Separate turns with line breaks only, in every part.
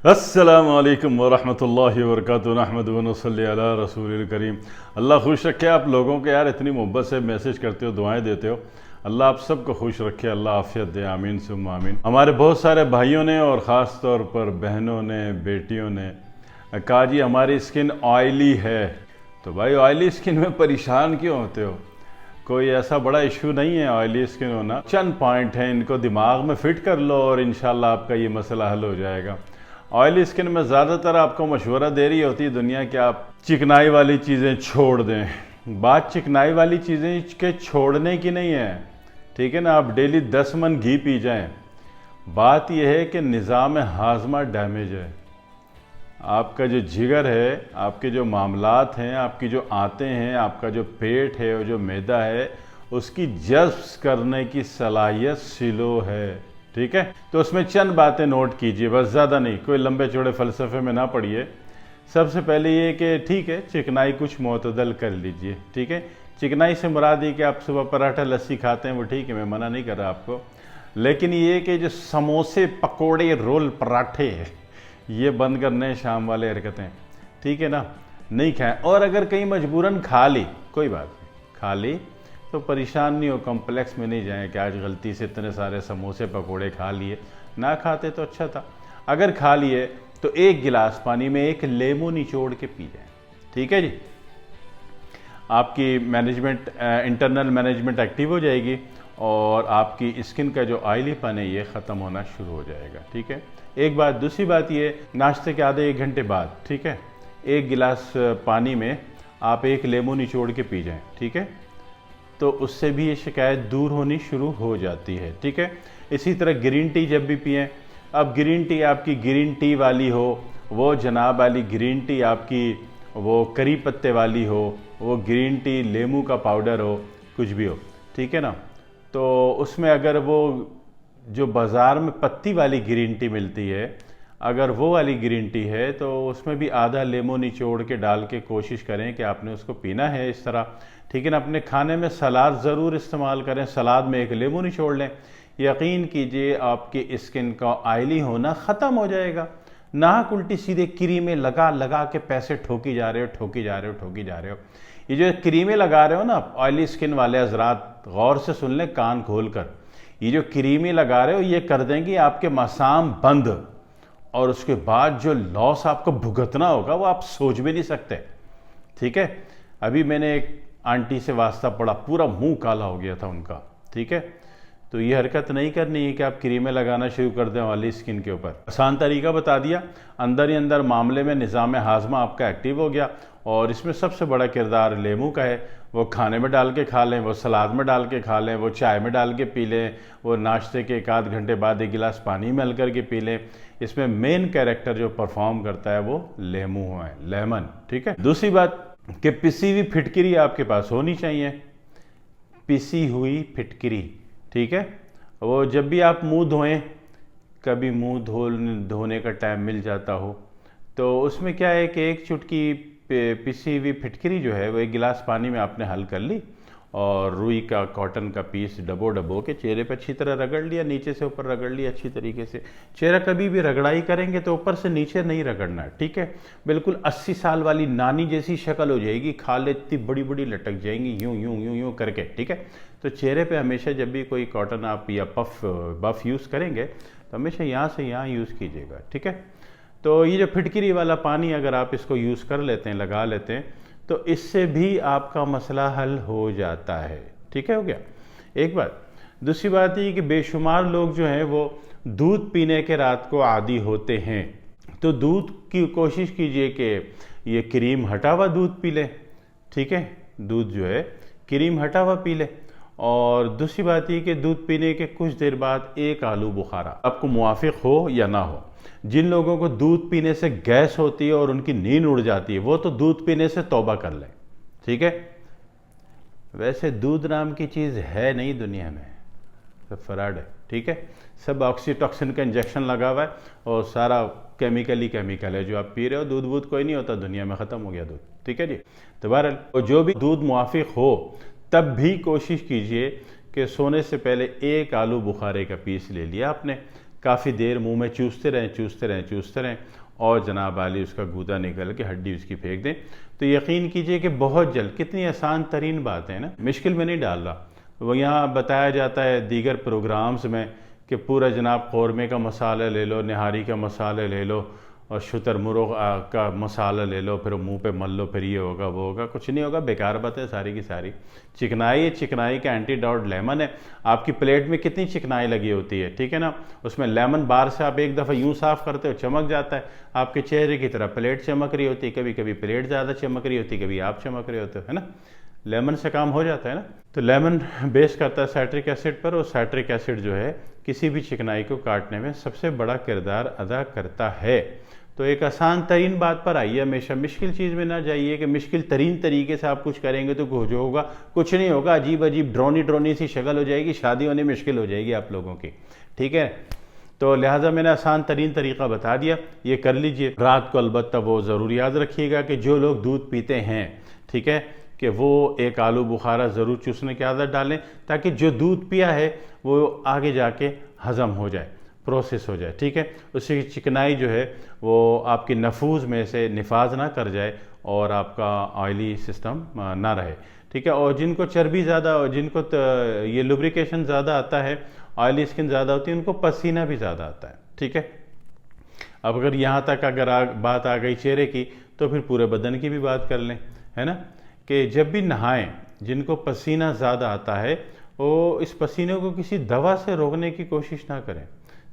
अस्सलामु अलैकुम वरहमतुल्लाहि वबरकातुहू नहमदुहु व नसल्ली अला रसूलिल करीम। अल्लाह खुश रखे आप लोगों के। यार इतनी मोहब्बत से मैसेज करते हो, दुआएं देते हो। अल्लाह आप सबको खुश रखे, अल्लाह आफियत दे, आमीन सुम्मा आमीन। हमारे बहुत सारे भाइयों ने और ख़ास तौर पर बहनों ने, बेटियों ने कहा जी हमारी स्किन ऑयली है। तो भाई ऑयली स्किन में परेशान क्यों होते हो? कोई ऐसा बड़ा इशू नहीं है ऑयली स्किन होना। चंद पॉइंट हैं, इनको दिमाग में फिट कर लो और इंशाल्लाह आपका ये मसला हल हो जाएगा। ऑयली स्किन में ज़्यादातर आपको मशवरा दे रही होती है दुनिया कि आप चिकनाई वाली चीज़ें छोड़ दें। बात चिकनाई वाली चीज़ें के छोड़ने की नहीं है, ठीक है ना। आप डेली 10 मन घी पी जाएं। बात यह है कि निज़ाम हाजमा डैमेज है। आपका जो जिगर है, आपके जो मामलात हैं, आपकी जो आंतें हैं, आपका जो पेट है और जो मैदा है, उसकी जज़्ब करने की सलाहियत स्लो है, ठीक है। तो उसमें चंद बातें नोट कीजिए, बस ज़्यादा नहीं, कोई लंबे चौड़े फ़लसफ़े में ना पड़िए। सबसे पहले ये कि ठीक है चिकनाई कुछ मुतदल कर लीजिए, ठीक है। चिकनाई से मुराद ये कि आप सुबह पराठा लस्सी खाते हैं वो ठीक है, मैं मना नहीं कर रहा आपको, लेकिन ये कि जो समोसे पकोड़े रोल पराठे ये बंद करने शाम वाले हरकतें, ठीक है ना, नहीं खाएं। और अगर कहीं मजबूरन खा ली, कोई बात नहीं, खा ली तो परेशान नहीं हो, कॉम्प्लेक्स में नहीं जाएं कि आज गलती से इतने सारे समोसे पकोड़े खा लिए। ना खाते तो अच्छा था। अगर खा लिए तो एक गिलास पानी में एक लेमू निचोड़ के पी जाएं, ठीक है जी। आपकी मैनेजमेंट, इंटरनल मैनेजमेंट एक्टिव हो जाएगी और आपकी स्किन का जो ऑयलीपन है ये ख़त्म होना शुरू हो जाएगा, ठीक है। एक बात। दूसरी बात ये, नाश्ते के आधे 1 घंटे बाद, ठीक है, एक गिलास पानी में आप एक लेमू निचोड़ के पी जाएं, ठीक है, तो उससे भी ये शिकायत दूर होनी शुरू हो जाती है, ठीक है। इसी तरह ग्रीन टी जब भी पिएं, अब ग्रीन टी आपकी ग्रीन टी वाली हो, वो जनाब वाली ग्रीन टी आपकी वो करी पत्ते वाली हो, वो ग्रीन टी लेमू का पाउडर हो, कुछ भी हो, ठीक है ना, तो उसमें अगर वो जो बाज़ार में पत्ती वाली ग्रीन टी मिलती है, अगर वो वाली ग्रीन टी है तो उसमें भी आधा लेमू निचोड़ के डाल के कोशिश करें कि आपने उसको पीना है इस तरह, ठीक है ना। अपने खाने में सलाद ज़रूर इस्तेमाल करें, सलाद में एक लेमू निचोड़ लें। यकीन कीजिए आपकी स्किन का ऑयली होना ख़त्म हो जाएगा। नाक उल्टी सीधे क्रीमें लगा लगा के पैसे ठोकी जा रहे हो, ठोकी जा रहे हो, ठोकी जा रहे हो। ये जो क्रीमें लगा रहे हो ना ऑयली स्किन वाले हजरात, गौर से सुन लें कान खोल कर, ये जो क्रीमें लगा रहे हो ये कर देंगी आपके मसाम बंद, और उसके बाद जो लॉस आपको भुगतना होगा वो आप सोच भी नहीं सकते, ठीक है। अभी मैंने एक आंटी से वास्ता पड़ा, पूरा मुंह काला हो गया था उनका, ठीक है। तो ये हरकत नहीं करनी है कि आप क्रीमें लगाना शुरू कर दें वाली स्किन के ऊपर। आसान तरीका बता दिया, अंदर ही अंदर मामले में निज़ाम हाजमा आपका एक्टिव हो गया। और इसमें सबसे बड़ा किरदार लेमू का है। वो खाने में डाल के खा लें, वो सलाद में डाल के खा लें, वो चाय में डाल के पी लें, वो नाश्ते के 1 आध घंटे बाद 1 गिलास पानी में हल करके पी लें। इसमें मेन कैरेक्टर जो परफॉर्म करता है वो लेमू है, लेमन, ठीक है। दूसरी बात कि पिसी हुई फिटकिरी आपके पास होनी चाहिए, पिसी हुई फिटकिरी, ठीक है। वो जब भी आप मुंह धोएं, कभी मुंह धोने का टाइम मिल जाता हो तो उसमें क्या है कि एक चुटकी पिसी हुई फिटकिरी जो है वो 1 गिलास पानी में आपने हल कर ली और रुई का कॉटन का पीस डबो के चेहरे पर अच्छी तरह रगड़ लिया, नीचे से ऊपर रगड़ लिया अच्छी तरीके से। चेहरा कभी भी रगड़ाई करेंगे तो ऊपर से नीचे नहीं रगड़ना, ठीक है। बिल्कुल 80 साल वाली नानी जैसी शक्ल हो जाएगी, खाल इतनी बड़ी बड़ी लटक जाएंगी यूं यूं यूं यूं करके, ठीक है। तो चेहरे पे हमेशा जब भी कोई कॉटन आप या बफ यूज़ करेंगे तो हमेशा यहाँ से यहाँ यूज़ कीजिएगा, ठीक है। तो ये जो फिटकिरी वाला पानी अगर आप इसको यूज़ कर लेते हैं, लगा लेते हैं, तो इससे भी आपका मसला हल हो जाता है, ठीक है, हो गया एक बात। दूसरी बात ये कि बेशुमार लोग जो हैं वो दूध पीने के रात को आदी होते हैं, तो दूध की कोशिश कीजिए कि ये क्रीम हटा हुआ दूध पी लें, ठीक है। दूध जो है क्रीम हटा हुआ पी लें। और दूसरी बात ये कि दूध पीने के कुछ देर बाद एक आलू बुखारा आपको मुआफिक हो या ना हो। जिन लोगों को दूध पीने से गैस होती है और उनकी नींद उड़ जाती है वो तो दूध पीने से तौबा कर लें, ठीक है। वैसे दूध नाम की चीज़ है नहीं दुनिया में, सब फ्रॉड है, ठीक है। सब ऑक्सीटॉक्सिन का इंजेक्शन लगा हुआ है और सारा केमिकल ही केमिकल है जो आप पी रहे हो। दूध वूध कोई नहीं होता दुनिया में, ख़त्म हो गया दूध, ठीक है जी। तो बहरहाल जो भी दूध मुआफिक हो तब भी कोशिश कीजिए कि सोने से पहले एक आलू बुखारे का पीस ले लिया आपने, काफ़ी देर मुंह में चूसते रहें और जनाब आली उसका गूदा निकल के हड्डी उसकी फेंक दें। तो यकीन कीजिए कि बहुत जल्द, कितनी आसान तरीन बात है ना, मुश्किल में नहीं डाल रहा। वो यहाँ बताया जाता है दीगर प्रोग्राम्स में कि पूरा जनाब कौरमे का मसाला ले लो, निहारी का मसाला ले लो और शुतुरमुर्ग का मसाला ले लो, फिर मुंह पे मल लो, फिर ये होगा वो होगा। कुछ नहीं होगा, बेकार बात है सारी की सारी। चिकनाई का एंटीडोट लेमन है। आपकी प्लेट में कितनी चिकनाई लगी होती है, ठीक है ना, उसमें लेमन बार से आप एक दफ़ा यूँ साफ़ करते हो, चमक जाता है। आपके चेहरे की तरह प्लेट चमक रही होती है, कभी कभी प्लेट ज़्यादा चमक रही होती है, कभी आप चमक रहे होते हो, है ना। लेमन से काम हो जाता है ना। तो लेमन बेस करता है साइट्रिक एसिड पर, और साइट्रिक एसिड जो है किसी भी चिकनाई को काटने में सबसे बड़ा किरदार अदा करता है। तो एक आसान तरीन बात पर आइए, हमेशा मुश्किल चीज़ में ना जाइए कि मुश्किल तरीन तरीके से आप कुछ करेंगे तो जो होगा कुछ नहीं होगा, अजीब अजीब ड्रोनी सी शक्ल हो जाएगी, शादी होने मुश्किल हो जाएगी आप लोगों की, ठीक है। तो लिहाजा मैंने आसान तरीन तरीका बता दिया, ये कर लीजिए। रात को अलबत्ता वो ज़रूर याद रखिएगा कि जो लोग दूध पीते हैं, ठीक है, कि वो एक आलू बुखारा ज़रूर चूसने की आदत डालें, ताकि जो दूध पिया है वो आगे जाके हज़म हो जाए, प्रोसेस हो जाए, ठीक है। उसकी चिकनाई जो है वो आपकी नफूज में से निफाज ना कर जाए और आपका ऑयली सिस्टम ना रहे, ठीक है। और जिनको चर्बी ज़्यादा, जिनको ये लुब्रिकेशन ज़्यादा आता है, ऑयली स्किन ज़्यादा होती है, उनको पसीना भी ज़्यादा आता है, ठीक है। अब अगर यहाँ तक अगर बात आ गई चेहरे की, तो फिर पूरे बदन की भी बात कर लें, है ना, कि जब भी नहाएं, जिनको पसीना ज़्यादा आता है वो इस पसीने को किसी दवा से रोकने की कोशिश ना करें,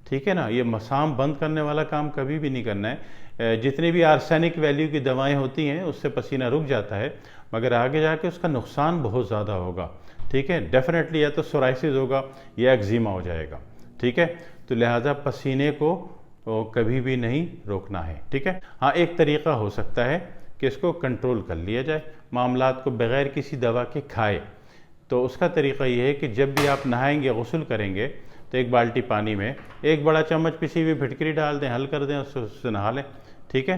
ठीक है ना। ये मसाम बंद करने वाला काम कभी भी नहीं करना है। जितनी भी आर्सेनिक वैल्यू की दवाएं होती हैं उससे पसीना रुक जाता है, मगर आगे जाके उसका नुकसान बहुत ज़्यादा होगा, ठीक है। डेफिनेटली या तो सोराइसिस होगा या एक्जिमा हो जाएगा, ठीक है। तो लिहाजा पसीने को कभी भी नहीं रोकना है, ठीक है। हाँ, एक तरीका हो सकता है कि इसको कंट्रोल कर लिया जाए, मामलात को बग़ैर किसी दवा के खाए। तो उसका तरीका ये है कि जब भी आप नहाएंगे, गुस्ल करेंगे, तो एक बाल्टी पानी में एक बड़ा चम्मच पिसी हुई फिटकरी डाल दें, हल कर दें, उससे नहा लें, ठीक है।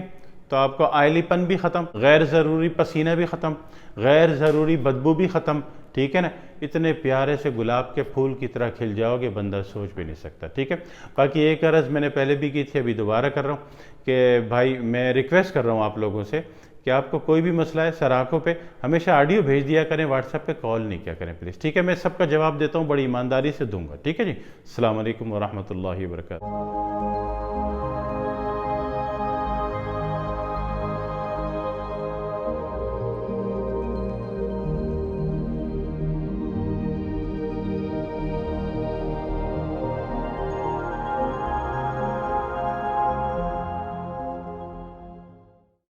तो आपका ऑयलीपन भी ख़त्म, गैर ज़रूरी पसीना भी ख़त्म, गैर ज़रूरी बदबू भी ख़त्म, ठीक है ना। इतने प्यारे से गुलाब के फूल की तरह खिल जाओगे, बंदा सोच भी नहीं सकता, ठीक है। बाकी एक अर्ज़ मैंने पहले भी की थी, अभी दोबारा कर रहा हूँ कि भाई मैं रिक्वेस्ट कर रहा हूँ आप लोगों से कि आपको कोई भी मसला है सर आँखों पे, हमेशा ऑडियो भेज दिया करें, व्हाट्सएप पे कॉल नहीं किया करें प्लीज़, ठीक है। मैं सबका जवाब देता हूँ, बड़ी ईमानदारी से दूंगा, ठीक है जी। अस्सलाम वालेकुम व रहमतुल्लाहि व बरकातहू।